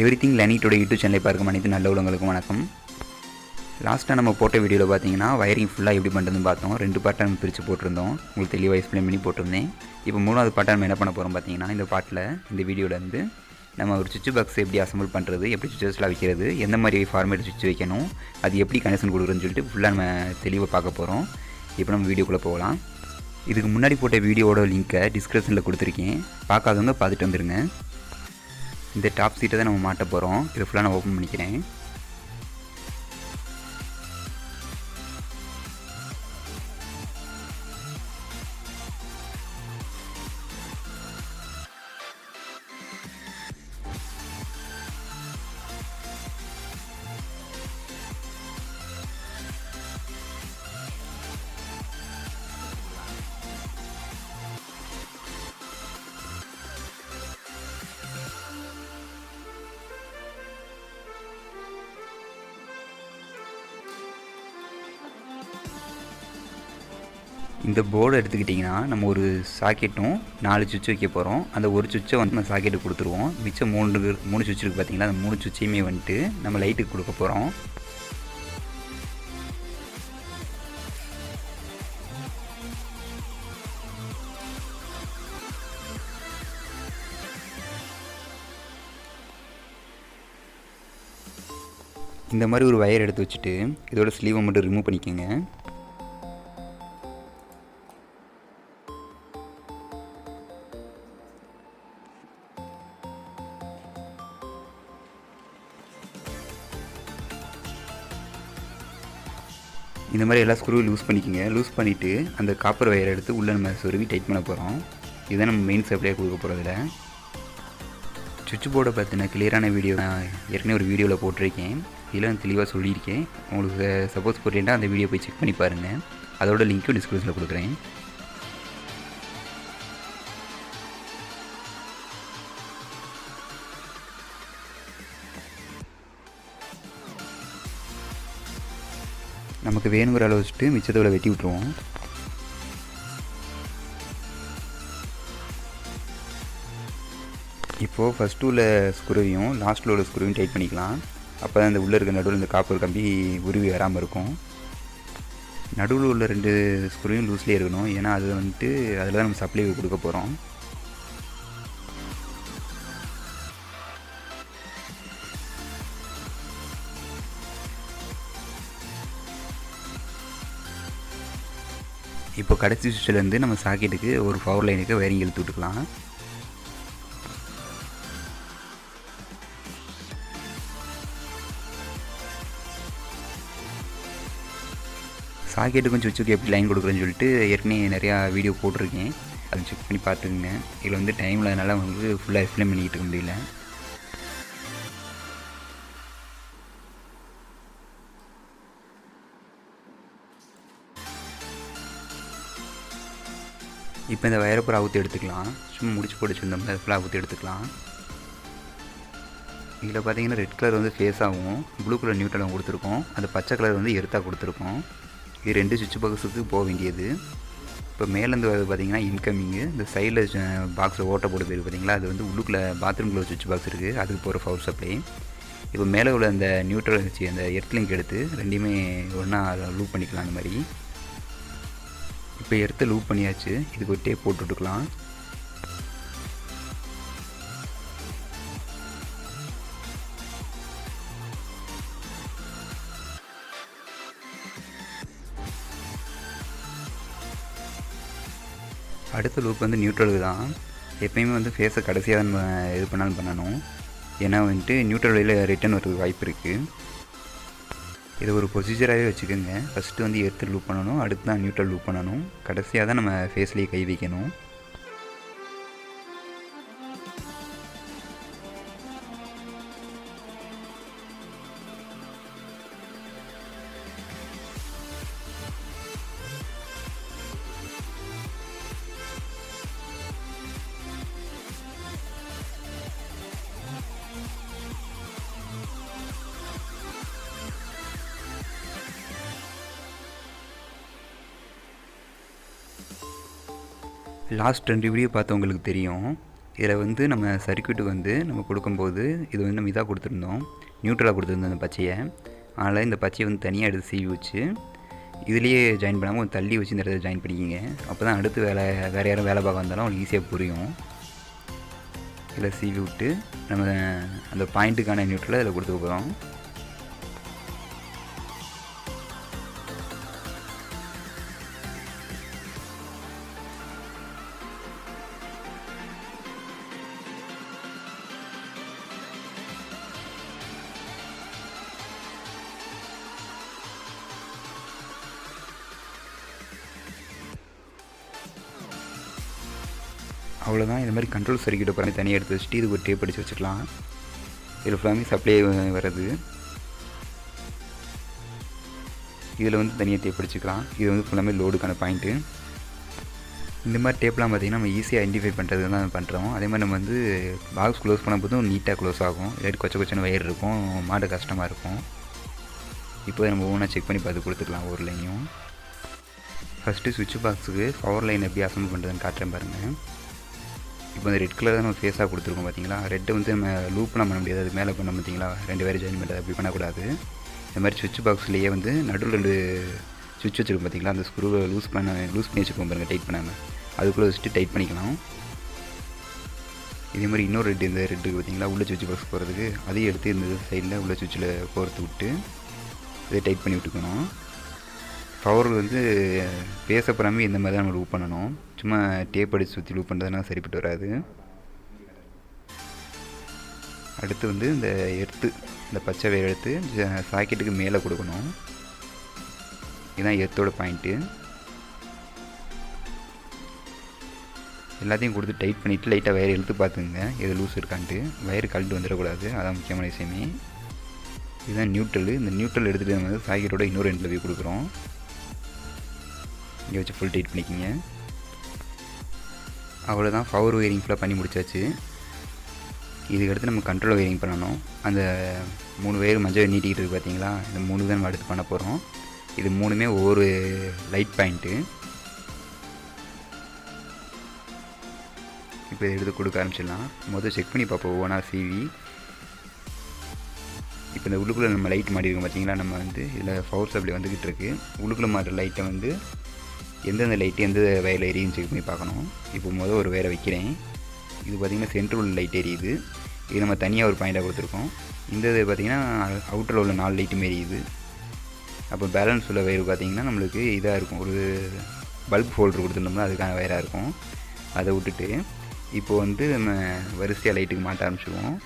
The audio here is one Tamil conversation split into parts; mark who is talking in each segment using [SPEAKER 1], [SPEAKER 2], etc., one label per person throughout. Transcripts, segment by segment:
[SPEAKER 1] எவ்ரிதிங் லேர்னிங்கோட யூடியூப் சேனலை பார்க்கும் அனைத்து நல்ல உள்ளவங்களுக்கும் வணக்கம். லாஸ்ட்டாக நம்ம போட்ட வீடியோவில் பார்த்தீங்கன்னா வயரிங் ஃபுல்லாக எப்படி பண்ணுறதுன்னு பார்த்தோம். 2 பார்ட்டாக நம்ம பிரித்து போட்டிருந்தோம். உங்களுக்கு தெளிவாக எக்ஸ்பிளைன் பண்ணி போட்டிருந்தேன். இப்போ 3வது பார்ட்டாக நம்ம என்ன பண்ண போகிறோம் பார்த்தீங்கன்னா, இந்த பார்ட்டில் இந்த வீடியோவிலேருந்து நம்ம ஒரு சுவிட்ச் பாக்ஸ் எப்படி அசம்பிள் பண்ணுறது, எப்படி சுவிட்சஸ்லாம் வைக்கிறது, எந்த மாதிரி ஃபார்மேட் சுவிட்ச் வைக்கணும், அது எப்படி கனெக்ஷன் கொடுக்குறதுன்னு சொல்லிட்டு ஃபுல்லாக நம்ம தெளிவாக பார்க்க போகிறோம். இப்போ நம்ம வீடியோக்குள்ளே போகலாம். இதுக்கு முன்னாடி போட்ட வீடியோவோட லிங்க்கை டிஸ்கிரிப்ஷனில் கொடுத்துருக்கேன். பார்க்காதவங்க பார்த்துட்டு வந்துடுங்க. இந்த டாப் சீட்டை தான் நம்ம மாட்ட போகிறோம். இதை ஃபுல்லாக நான் ஓப்பன் பண்ணிக்கிறேன். இந்த போர்டு எடுத்துக்கிட்டிங்கன்னா நம்ம ஒரு சாக்கெட்டும் 4 சுவிட்ச் வைக்க போகிறோம். அந்த ஒரு சுவிட்சை வந்து நம்ம சாக்கெட்டு கொடுத்துருவோம். மிச்சம் 3 சுவிட்ச் இருக்குது பார்த்தீங்களா, அந்த 3 சுவிட்சையுமே வந்துட்டு நம்ம லைட்டுக்கு கொடுக்க போகிறோம். இந்த மாதிரி ஒரு வயர் எடுத்து வச்சுட்டு இதோட ஸ்லீவை மட்டும் ரிமூவ் பண்ணிக்கோங்க. இந்த மாதிரி எல்லா ஸ்க்ரூவும் லூஸ் பண்ணிக்கோங்க. லூஸ் பண்ணிவிட்டு அந்த காப்பர் வயரை எடுத்து உள்ளே நம்ம சொருவி டைட் பண்ண போகிறோம். இதுதான் நம்ம மெயின் சப்ளையாக கொடுக்க போகிறதுல. சுவிட்ச் போர்டை பற்றின கிளியரான வீடியோ நான் ஏற்கனவே ஒரு வீடியோவில் போட்டிருக்கேன். இதில் தெளிவாக சொல்லியிருக்கேன். உங்களுக்கு சப்போஸ் போட்டேன்னா அந்த வீடியோ போய் செக் பண்ணி பாருங்கள். அதோட லிங்க்கும் டிஸ்கிரிப்ஷனில் கொடுக்குறேன். நமக்கு வேணுங்கிற அளவு வச்சுட்டு மிச்சத்தோட வெட்டி விட்ருவோம். இப்போது ஃபஸ்ட்டு உள்ள ஸ்க்ரூவையும் லாஸ்ட்டில் உள்ள ஸ்க்ரூவையும் டைட் பண்ணிக்கலாம். அப்போ தான் இந்த உள்ளே இருக்க நடுவில் இந்த காப்பர் கம்பி உருவி வராமல் இருக்கும். நடுவில் உள்ள 2 ஸ்க்ரூவையும் லூஸ்லேயே இருக்கணும். ஏன்னா அது வந்துட்டு அதில் தான் நம்ம சப்ளை கொடுக்க போகிறோம். இப்போ கடைசி சுவிட்சிலேருந்து நம்ம சாக்கெட்டுக்கு ஒரு பவர் லைனுக்கு வயரிங் இழுத்து விட்டுக்கலாம். சாக்கெட்டுக்கும் சுவிட்சுக்கு எப்படி லைன் கொடுக்குறேன்னு சொல்லிட்டு ஏற்கனவே நிறையா வீடியோ போட்டிருக்கேன். அதை செக் பண்ணி பார்த்துக்குங்க. இதில் வந்து டைமில் அதனால் வந்து ஃபுல்லாக எக்ஸ்பிளைன் பண்ணிக்கிட்டு இருக்க முடியல. இப்போ இந்த வயரை பூரா அவுத்து எடுத்துக்கலாம். சும்மா முடிச்சு போட்டு வச்சுருந்தோம்னா அது ஃபுல்லாக அவுத்து எடுத்துக்கலாம். இதில் பார்த்தீங்கன்னா ரெட் கலர் வந்து ஃபேஸாகவும் ப்ளூ கலர் நியூட்ரலாகவும் கொடுத்துருக்கோம். அந்த பச்சை கலர் வந்து எர்த்தாக கொடுத்துருக்கோம். இது 2 சுவிட்ச் பாக்ஸுக்கு போக வேண்டியது. இப்போ மேலேருந்து வரது பார்த்தீங்கன்னா இன்கமிங்கு. இந்த சைடில் பாக்ஸில் ஓட்ட போட்டு போயிருக்கு பார்த்தீங்களா, அது வந்து உள்ளுக்குள்ளே பாத்ரூம்குள்ளே சுவிட்ச் பாக்ஸ் இருக்குது, அதுக்கு போகிற பவர் சப்ளை. இப்போ மேலே உள்ள அந்த நியூட்ரல் வச்சு அந்த எர்த் லிங்க் எடுத்து ரெண்டையுமே ஒன்றா லூப் பண்ணிக்கலாம். அந்த மாதிரி இப்போ எர்த்தை லூப் பண்ணியாச்சு. இதுக்கு ஒரு டேப் போட்டு விட்டுக்கலாம். அடுத்த லூப் வந்து நியூட்ரலுக்கு தான். எப்பயுமே வந்து ஃபேஸை கடைசியாக தான் நம்ம இது பண்ணாலும் பண்ணணும். ஏன்னா வந்துட்டு நியூட்ரல் வழியில் ரிட்டர்ன் வரதுக்கு வாய்ப்பு இருக்குது. இதை ஒரு ப்ரொசீஜராகவே வச்சுக்கோங்க. ஃபஸ்ட்டு வந்து எர்த்து லூப் பண்ணணும், அடுத்து தான் நியூட்ரல் லூப் பண்ணணும், கடைசியாக தான் நம்ம ஃபேஸ்லேயே கை வைக்கணும். லாஸ்ட் 2 வீடியோ பார்த்தவங்களுக்கு தெரியும். இதில் வந்து நம்ம சர்க்யூட்டுக்கு வந்து நம்ம கொடுக்கும்போது இது வந்து நம்ம இதாக கொடுத்துருந்தோம், நியூட்ரலாக கொடுத்துருந்தோம் அந்த பச்சையை. அதனால் இந்த பச்சையை வந்து தனியாக எடுத்து சீவி வச்சு இதுலேயே ஜாயின் பண்ணாமல் கொஞ்சம் தள்ளி வச்சு இந்த இடத்துல ஜாயின் பண்ணிக்கிங்க. அப்போ தான் அடுத்து வேறு யாரும் வேலை பார்க்க வந்தாலும் அவங்களுக்கு ஈஸியாக புரியும். இதில் சீவி விட்டு நம்ம அந்த பாயிண்ட்டுக்கான நியூட்ரலை இதில் கொடுத்துக்க போகிறோம். அவ்வளோதான். இந்த மாதிரி கண்ட்ரோல் சர்க்யூட்டை பண்ணி தனியாக எடுத்து வச்சுட்டு இதுக்கு ஒரு டேப் அடித்து வச்சுக்கலாம். இதில் ஃபுல்லாமே சப்ளை வர்றது. இதில் வந்து தனியாக டேப் அடிச்சுக்கலாம். இது வந்து ஃபுல்லாமே லோடுக்கான பாயிண்ட்டு. இந்த மாதிரி டேப்லாம் பார்த்திங்கன்னா நம்ம ஈஸியாக ஐடென்டிஃபை பண்ணுறது தான் பண்ணுறோம். அதே மாதிரி நம்ம வந்து பாக்ஸ் க்ளோஸ் பண்ண போதும் நீட்டாக க்ளோஸ் ஆகும். இல்லாட்டி கொச்சன்னு வயர் இருக்கும், மாட்ட கஷ்டமாக இருக்கும். இப்போ நம்ம ஒவ்வொன்றா செக் பண்ணி பார்த்து கொடுத்துக்கலாம் ஒவ்வொரு லைனையும். ஃபஸ்ட்டு சுவிட்ச் பாக்ஸுக்கு பவர் லைன் எப்படி அசம்பிள் பண்ணுறதுன்னு காட்டுறேன் பாருங்கள். இப்போ இந்த ரெட் கலர் தான் நம்ம ஃபேஸாக கொடுத்துருக்கோம் பார்த்தீங்களா. ரெட்டை வந்து நம்ம லூப்லாம் பண்ண முடியாது, அது மேலே பண்ண பார்த்தீங்களா, 2 வேறு ஜாயின் பண்ணுறது அப்படி பண்ணக்கூடாது. இந்த மாதிரி சுவிட்ச் பாக்ஸ்லேயே வந்து நடுவில் 2 சுவிட்ச் வச்சுருக்கோம் பார்த்தீங்களா, அந்த ஸ்க்ரூவை லூஸ் பண்ணி வச்சுருக்கோம் பாருங்கள், டைட் பண்ணாமல். அதுக்குள்ளே வச்சுட்டு டைட் பண்ணிக்கலாம். இதே மாதிரி இன்னொரு ரெட்டு, இந்த ரெட்டுக்கு பார்த்தீங்களா உள்ள சுவிட்ச் பாக்ஸ் போகிறதுக்கு, அதையும் எடுத்து இந்த சைடில் உள்ள சுவிட்சில் கோர்த்து விட்டு இதை டைட் பண்ணி விட்டுக்கணும். பவர் வந்து பேசப்படாமல் இந்த மாதிரி தான் நம்ம லூப் பண்ணணும். சும்மா டேப் அடித்து சுற்றி லூப் பண்ணுறதுனா சரிப்பட்டு வராது. அடுத்து வந்து இந்த இந்த பச்சை வேர் எடுத்து சாக்கெட்டுக்கு மேலே கொடுக்கணும். இதுதான் எர்த்தோட பாயிண்ட்டு. எல்லாத்தையும் கொடுத்து டைட் பண்ணிவிட்டு லைட்டாக வயர் இழுத்து பார்த்துங்க எது லூஸ் இருக்கான்ட்டு. வயர் கழட்டு வந்துடக்கூடாது, அதான் முக்கியமான விஷயமே. இதுதான் நியூட்ரல். இந்த நியூட்ரல் எடுத்துகிட்டு வந்து சாக்கெட்டோட இன்னொரு எண்டில் போய் கொடுக்குறோம். இங்கே வச்சு ஃபுல் டைட் பண்ணிக்கிங்க. அவ்வளோதான், பவர் ஒயரிங் ஃபுல்லாக பண்ணி முடிச்சாச்சு. இதுக்கடுத்து நம்ம கண்ட்ரோல் ஒயரிங் பண்ணணும். அந்த 3 வயர் மஞ்சள் நீட்டிக்கிட்டு இருக்குது பார்த்தீங்களா, இந்த 3 தான் நம்ம அடுத்து பண்ண போகிறோம். இது 3மே ஒவ்வொரு லைட் பாயிண்ட்டு. இப்போ இதை எடுத்து கொடுக்க ஆரம்பிச்சிடலாம். முதல் செக் பண்ணி பார்ப்போம் ஒவ்வொன்றா சிவி. இப்போ இந்த உள்ளுக்குள்ளே நம்ம லைட் மாட்டிருக்கோம் பார்த்தீங்களா, நம்ம வந்து இதில் பவர் சப்ளை வந்துக்கிட்டு இருக்குது. உள்ளுக்குள்ளே மாட்டுற லைட்டை வந்து எந்தெந்த லைட்டு எந்த வயரில் எரியுன்னு செக் பண்ணி பார்க்கணும். இப்போ ஒரு வயரை வைக்கிறேன். இது பார்த்திங்கன்னா சென்ட்ரல் உள்ள லைட் எரியுது. இது நம்ம தனியாக ஒரு பாயிண்டாக கொடுத்துருக்கோம். இந்த இது பார்த்திங்கன்னா அவுட்டரில் உள்ள 4 லைட்டும் எரியுது. அப்போ பேலன்ஸ் உள்ள வயர் பார்த்திங்கன்னா நம்மளுக்கு இதாக இருக்கும், ஒரு பல்ப் ஹோல்டர் கொடுத்துருந்தோம்னா அதுக்கான வயராக இருக்கும். அதை விட்டுட்டு இப்போ வந்து நம்ம வரிசையாக லைட்டுக்கு மாட்ட ஆரம்பிச்சிடுவோம்.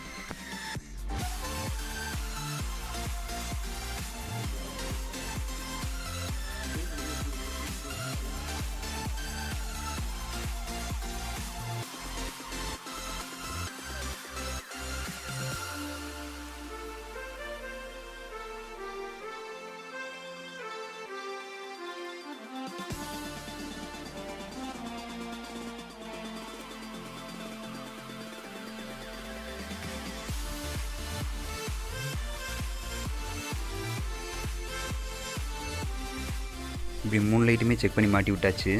[SPEAKER 1] இப்படி 3 லைட்டுமே செக் பண்ணி மாட்டி விட்டாச்சு.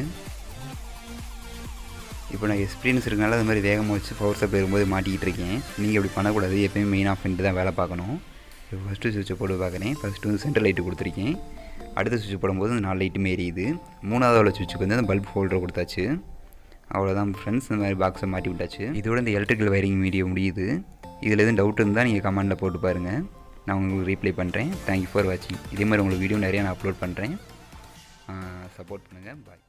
[SPEAKER 1] இப்போ நான் எக்ஸ்பீரியன்ஸ் இருக்கனால அது மாதிரி வேகமாக வச்சு பவர் சப்ளை வரும்போது மாட்டிக்கிட்டு இருக்கேன். நீங்கள் இப்படி பண்ணக்கூடாது, எப்போயுமே மெயின் ஆஃப் பண்ணிட்டு தான் வேலை பார்க்கணும். இப்போ ஃபஸ்ட்டு சுவிட்சை போட்டு பார்க்குறேன். ஃபஸ்ட்டு வந்து சென்ட்ரல் லைட்டு கொடுத்துருக்கேன். அடுத்த சுவிட்ச் போடும்போது அந்த 4 லைட்டுமே எரியுது. 3வது உள்ள சுவிட்சுக்கு வந்து அந்த பல்ப் ஹோல்டர் கொடுத்தாச்சு. அவ்வளோதான் ஃப்ரெண்ட்ஸ், இந்த மாதிரி பாக்ஸை மாட்டி விட்டாச்சு. இதோட இந்த எலக்ட்ரிக்கல் வயரிங் வீடியோ முடியுது. இதில் எதுவும் டவுட் இருந்தால் நீங்கள் கமெண்டில் போட்டு பாருங்கள், நான் உங்களுக்கு ரீப்ளை பண்ணுறேன். தேங்க்யூ ஃபார் வாட்சிங். இதே மாதிரி உங்களுக்கு வீடியோ நிறையா நான் அப்லோட் பண்ணுறேன். சப்போர்ட் பண்ணுங்கள். பாய்.